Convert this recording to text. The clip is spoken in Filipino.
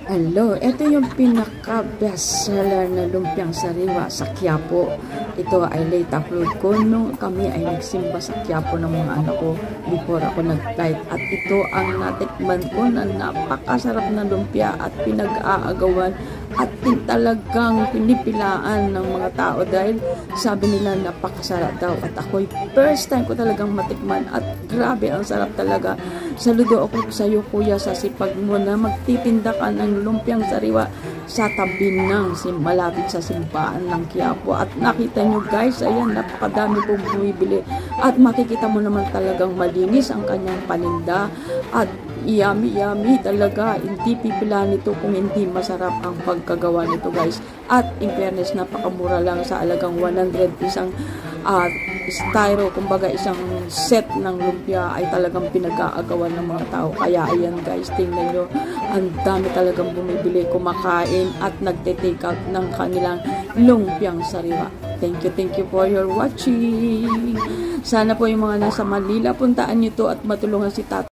Hello, ito yung pinaka-best seller na lumpiang sariwa sa Quiapo. Ito ay late upload ko nung kami ay nagsimba sa Quiapo ng mga anak ko before ako nag-flight. At ito ang natikman ko na napakasarap na lumpia at pinag-aagawan at talagang pinipilaan ng mga tao dahil sabi nila napakasarap daw. At ako'y first time ko talagang matikman at grabe ang sarap talaga. Saludo ako sa iyo kuya sa sipag mo na magtitinda ka ng lumpiang sariwa sa tabi ng malapit sa simbahan ng Quiapo. At nakita nyo guys, ayan, napakadami pong bumibili at makikita mo naman talagang malinis ang kanyang paninda at yummy talaga. Hindi pipila nito kung hindi masarap ang pagkagawa nito guys. At in fairness, napakamura lang sa alagang 100 isang styro, kumbaga isang set ng lumpia ay talagang pinag-aagawan ng mga tao. Kaya ayan guys, tingnan nyo, ang dami talagang bumibili, kumakain at nagte-take out ng kanilang lumpiang sariwa. Thank you for your watching. Sana po yung mga nasa Manila, puntaan nyo to at matulungan si Tata.